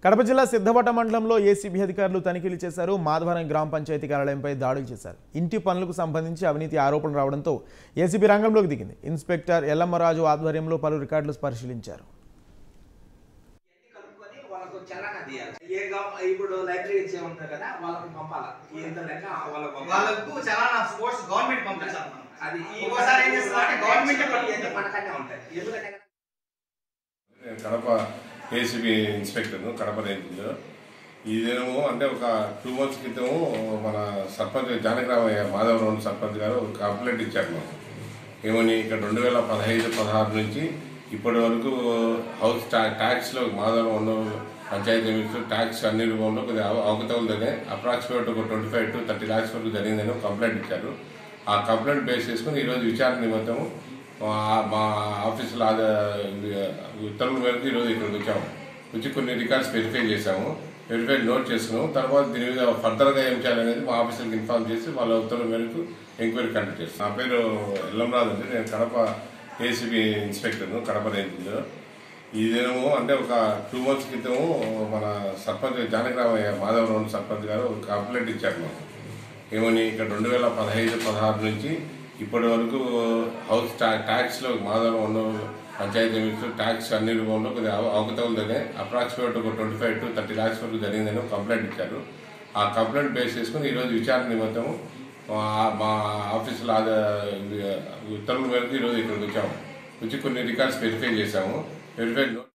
కడప జిల్లా సిద్ధవట మండలంలో ఏసీబీ అధికారులు తనిఖీలు చేశారు. మాధవరం గ్రామ పంచాయతీ కార్యాలయంపై దాడులు చేశారు. ఇంటి పనులకు సంబంధించి అవినీతి ఆరోపణలు రావడంతో ఏసీబీ రంగంలోకి దిగింది. ఇన్స్పెక్టర్ ఎల్లమ్మరాజు ఆధ్వర్యంలో పలు రికార్డులు పరిశీలించారు. కడప ఏసీబీ ఇన్స్పెక్టర్ కడప రేంజ్లో ఇదేమో అంటే ఒక 2 months క్రితము మన సర్పంచ్ జానకిరామయ్య మాధవరం సర్పంచ్ గారు ఒక కంప్లైంట్ ఇచ్చారు మాకు. ఏమని ఇక్కడ 2015-16 నుంచి ఇప్పటి వరకు హౌస్ ట్యాక్స్లో మాధవరం పంచాయతీ ట్యాక్స్ అన్ని రూపంలో కొద్దిగా అవకతవలు జరిగాయి. అప్రాక్సిమేట్ ఒక 25 to 30 lakhs వరకు జరిగిందని కంప్లైంట్ ఇచ్చారు. ఆ కంప్లైంట్ బేస్ చేసుకుని ఈరోజు విచారణ నిమిత్తము మా ఆఫీసులో ఉత్తర్వుల మేరకు ఈరోజు ఇక్కడికి వచ్చాము. వచ్చి కొన్ని రికార్డ్స్ వెరిఫై చేశాము, వెరిఫై నోట్ చేసుకున్నాము. తర్వాత దీని మీద ఫర్దర్గా ఏం చేయాలనేది మా ఆఫీసులకు ఇన్ఫార్మ్ చేసి వాళ్ళ ఉత్తర్వుల మేరకు ఎంక్వైరీ కండక్ట్ చేస్తాం. నా పేరు ఎల్లంరాజు అండి. నేను కడప ఏసీబీ ఇన్స్పెక్టర్ కడప రేంజ్లో ఇదేమో అంటే ఒక 2 months క్రితము మన సర్పంచ్ జానకిరామయ్య మాధవరం సర్పంచ్ గారు ఒక కంప్లైంట్ ఇచ్చారు మాకు. ఏమని ఇక్కడ 2015-16 నుంచి ఇప్పటి వరకు హౌస్ ట్యాక్స్లో మాధవరం పంచాయతీ ట్యాక్స్ అన్ని రూపంలో కొద్దిగా అవకతవలు జరిగాయి. అప్రాక్సిమేట్ ఒక 25 to 30 lakhs వరకు జరిగిందని కంప్లైంట్ ఇచ్చారు. ఆ కంప్లైంట్ బేస్ చేసుకుని ఈరోజు విచారణ నిమిత్తము మా ఆఫీసులో ఉత్తర్వుల మేరకు ఈరోజు ఇక్కడికి వచ్చాము. వచ్చి కొన్ని రికార్డ్స్ వెరిఫై చేశాము, వెరిఫై